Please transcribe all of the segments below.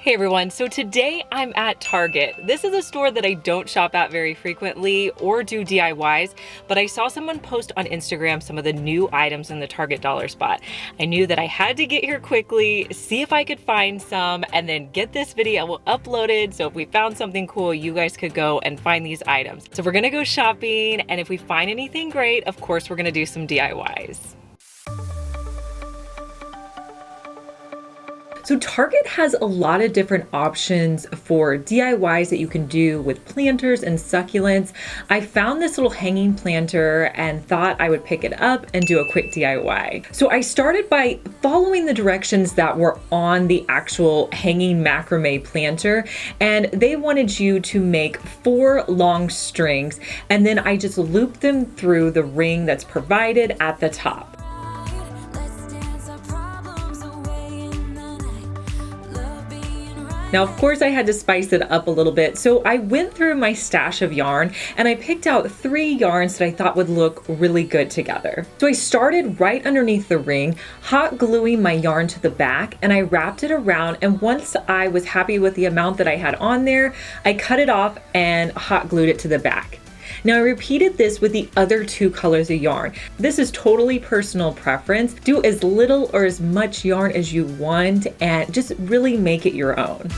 Hey everyone, so today I'm at Target. This is a store that I don't shop at very frequently or do DIYs, but I saw someone post on Instagram some of the new items in the Target dollar spot. I knew that I had to get here quickly, see if I could find some, and then get this video uploaded so if we found something cool, you guys could go and find these items. So we're gonna go shopping, and if we find anything great, of course we're gonna do some DIYs. So Target has a lot of different options for DIYs that you can do with planters and succulents. I found this little hanging planter and thought I would pick it up and do a quick DIY. So I started by following the directions that were on the actual hanging macrame planter, and they wanted you to make 4 long strings, and then I just looped them through the ring that's provided at the top. Now, of course, I had to spice it up a little bit, so I went through my stash of yarn and I picked out 3 yarns that I thought would look really good together. So I started right underneath the ring, hot gluing my yarn to the back, and I wrapped it around, and once I was happy with the amount that I had on there, I cut it off and hot glued it to the back. Now I repeated this with the other 2 colors of yarn. This is totally personal preference. Do as little or as much yarn as you want and just really make it your own.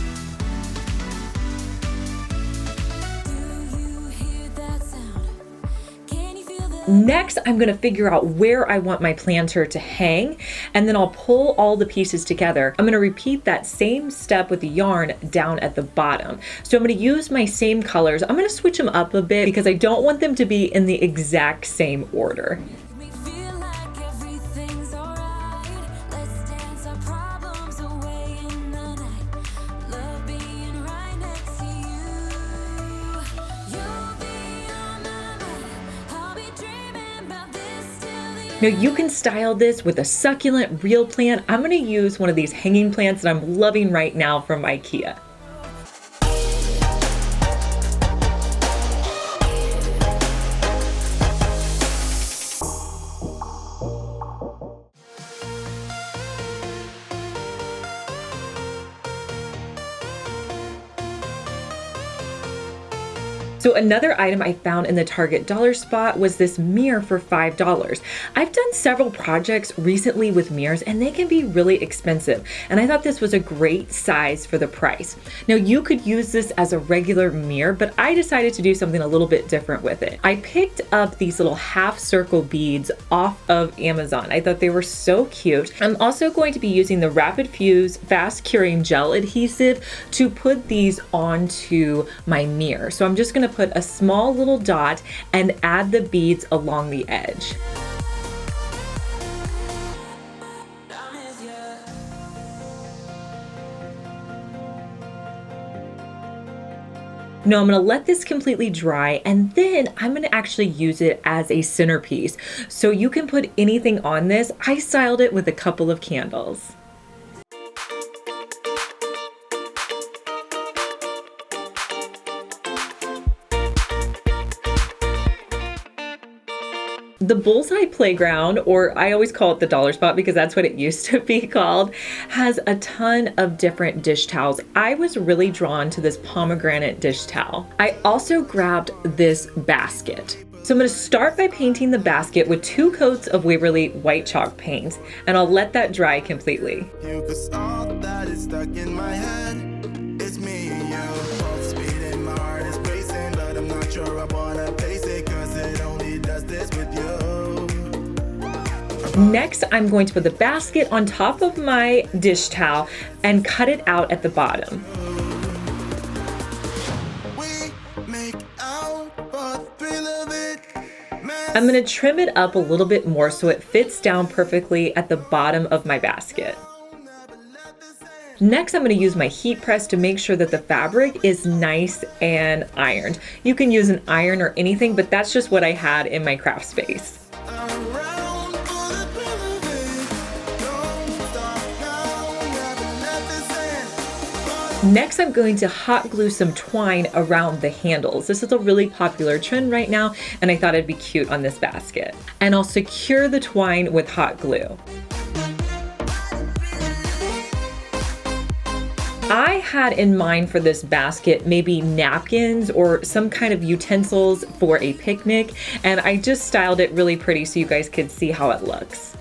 Next, I'm gonna figure out where I want my planter to hang, and then I'll pull all the pieces together. I'm gonna repeat that same step with the yarn down at the bottom. So I'm gonna use my same colors. I'm gonna switch them up a bit because I don't want them to be in the exact same order. Now you can style this with a succulent real plant. I'm gonna use one of these hanging plants that I'm loving right now from IKEA. So another item I found in the Target dollar spot was this mirror for $5. I've done several projects recently with mirrors and they can be really expensive, and I thought this was a great size for the price. Now you could use this as a regular mirror, but I decided to do something a little bit different with it. I picked up these little half circle beads off of Amazon. I thought they were so cute. I'm also going to be using the Rapid Fuse Fast Curing Gel Adhesive to put these onto my mirror. So I'm just gonna put a small little dot and add the beads along the edge. Now I'm gonna let this completely dry, and then I'm gonna actually use it as a centerpiece. So you can put anything on this. I styled it with a couple of candles. The Bullseye Playground, or I always call it the dollar spot because that's what it used to be called, has a ton of different dish towels. I was really drawn to this pomegranate dish towel. I also grabbed this basket. So I'm going to start by painting the basket with 2 coats of Waverly white chalk paint, and I'll let that dry completely. Next, I'm going to put the basket on top of my dish towel and cut it out at the bottom. I'm going to trim it up a little bit more so it fits down perfectly at the bottom of my basket. Next, I'm going to use my heat press to make sure that the fabric is nice and ironed. You can use an iron or anything, but that's just what I had in my craft space. Next, I'm going to hot glue some twine around the handles. This is a really popular trend right now, and I thought it'd be cute on this basket. And I'll secure the twine with hot glue. I had in mind for this basket maybe napkins or some kind of utensils for a picnic, and I just styled it really pretty so you guys could see how it looks.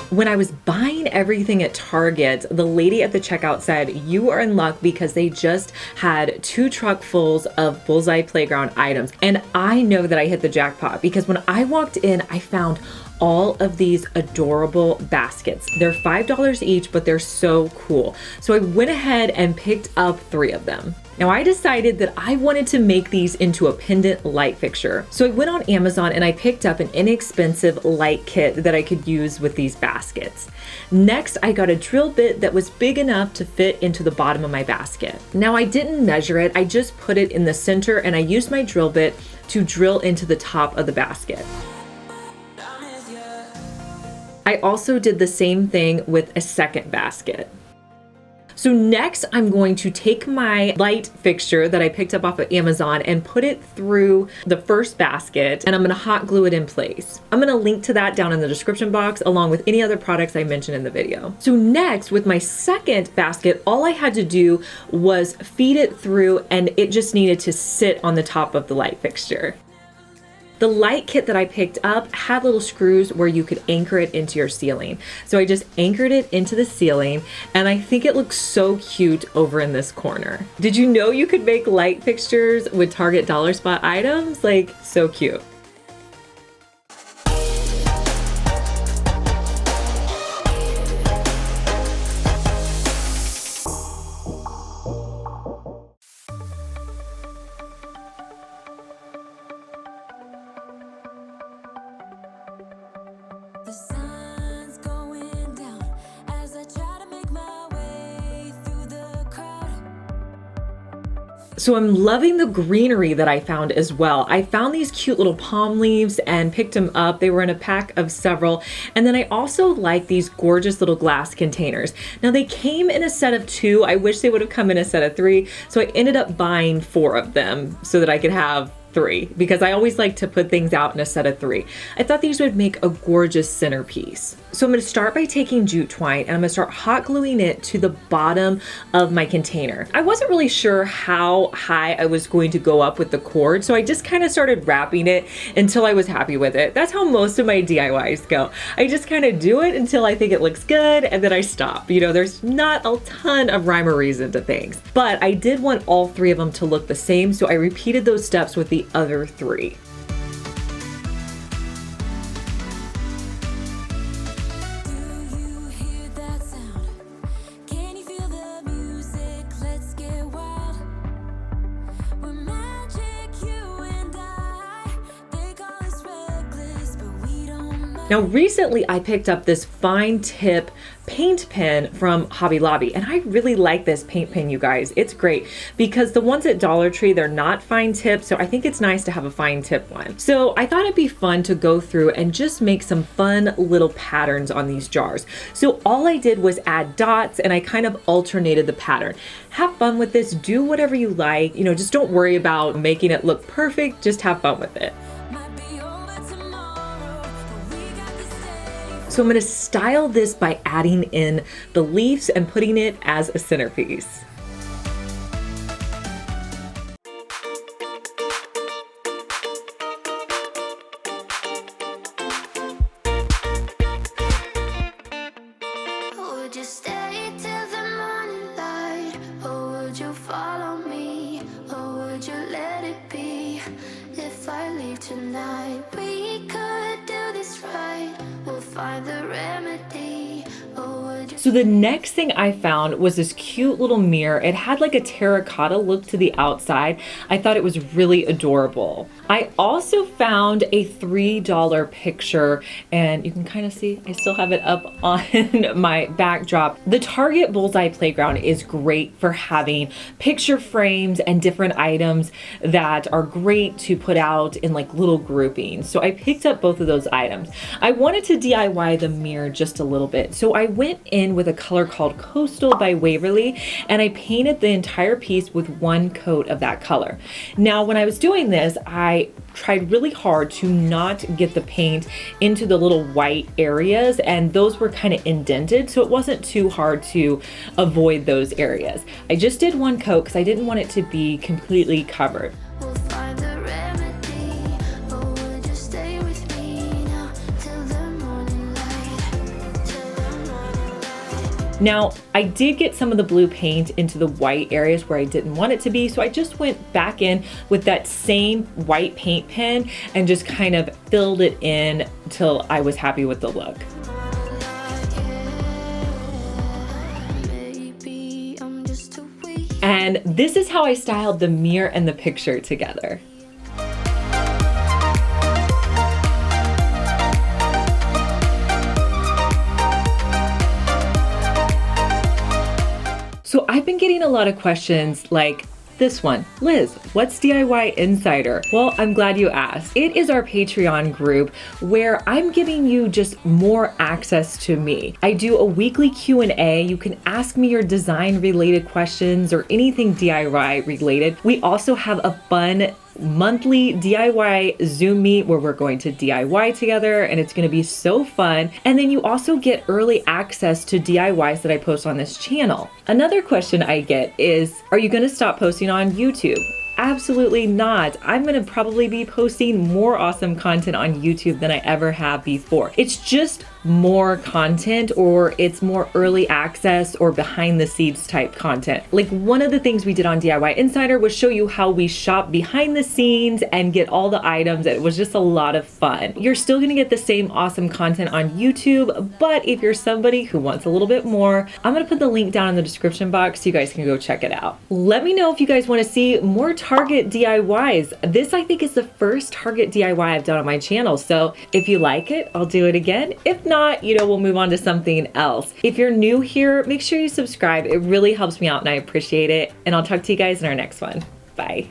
When I was buying everything at Target, the lady at the checkout said, "You are in luck because they just had 2 truckfuls of Bullseye Playground items." And I know that I hit the jackpot because when I walked in, I found all of these adorable baskets. They're $5 each, but they're so cool. So I went ahead and picked up 3 of them. Now I decided that I wanted to make these into a pendant light fixture. So I went on Amazon and I picked up an inexpensive light kit that I could use with these baskets. Next, I got a drill bit that was big enough to fit into the bottom of my basket. Now I didn't measure it, I just put it in the center and I used my drill bit to drill into the top of the basket. I also did the same thing with a second basket. So next, I'm going to take my light fixture that I picked up off of Amazon and put it through the first basket, and I'm gonna hot glue it in place. I'm gonna link to that down in the description box along with any other products I mentioned in the video. So next, with my second basket, all I had to do was feed it through and it just needed to sit on the top of the light fixture. The light kit that I picked up had little screws where you could anchor it into your ceiling. So I just anchored it into the ceiling and I think it looks so cute over in this corner. Did you know you could make light fixtures with Target Dollar Spot items? Like, so cute. So I'm loving the greenery that I found as well. I found these cute little palm leaves and picked them up. They were in a pack of several. And then I also like these gorgeous little glass containers. Now they came in a set of 2. I wish they would have come in a set of 3. So I ended up buying 4 of them so that I could have 3 because I always like to put things out in a set of 3. I thought these would make a gorgeous centerpiece. So I'm going to start by taking jute twine and I'm going to start hot gluing it to the bottom of my container. I wasn't really sure how high I was going to go up with the cord, so I just kind of started wrapping it until I was happy with it. That's how most of my DIYs go. I just kind of do it until I think it looks good and then I stop. You know, there's not a ton of rhyme or reason to things, but I did want all 3 of them to look the same, so I repeated those steps with the other 3. Now recently I picked up this fine tip paint pen from Hobby Lobby and I really like this paint pen, you guys. It's great because the ones at Dollar Tree, they're not fine tip, so I think it's nice to have a fine tip one. So I thought it'd be fun to go through and just make some fun little patterns on these jars. So all I did was add dots and I kind of alternated the pattern. Have fun with this, do whatever you like, you know, just don't worry about making it look perfect, just have fun with it. So I'm going to style this by adding in the leaves and putting it as a centerpiece. Would you stay till the morning light, or would you follow me, or would you let it be? If I leave tonight, we could do this right. We'll find the remedy. So the next thing I found was this cute little mirror. It had like a terracotta look to the outside. I thought it was really adorable. I also found a $3 picture and you can kind of see I still have it up on my backdrop. The Target Bullseye Playground is great for having picture frames and different items that are great to put out in like little groupings. So I picked up both of those items. I wanted to DIY the mirror just a little bit. So I went in in with a color called Coastal by Waverly, and I painted the entire piece with one coat of that color. Now, when I was doing this, I tried really hard to not get the paint into the little white areas, and those were kind of indented, so it wasn't too hard to avoid those areas. I just did one coat because I didn't want it to be completely covered. We'll find the remedy, or would you stay with me now till the morning light, till the morning light? Now, I did get some of the blue paint into the white areas where I didn't want it to be, so I just went back in with that same white paint pen and just kind of filled it in till I was happy with the look. Maybe I'm just too weak. And this is how I styled the mirror and the picture together. So I've been getting a lot of questions like this one. Liz, what's DIY Insider? Well, I'm glad you asked. It is our Patreon group where I'm giving you just more access to me. I do a weekly Q&A. You can ask me your design related questions or anything DIY related. We also have a fun monthly DIY Zoom meet where we're going to DIY together, and it's going to be so fun. And then you also get early access to DIYs that I post on this channel. Another question I get is, are you going to stop posting on YouTube? Absolutely not. I'm going to probably be posting more awesome content on YouTube than I ever have before. It's just more content, or it's more early access or behind the scenes type content. Like one of the things we did on DIY Insider was show you how we shop behind the scenes and get all the items. It was just a lot of fun. You're still gonna get the same awesome content on YouTube, but if you're somebody who wants a little bit more, I'm gonna put the link down in the description box so you guys can go check it out. Let me know if you guys wanna see more Target DIYs. This I think is the first Target DIY I've done on my channel. So if you like it, I'll do it again. If not, we'll move on to something else. If you're new here, make sure you subscribe. It really helps me out and I appreciate it. And I'll talk to you guys in our next one. Bye.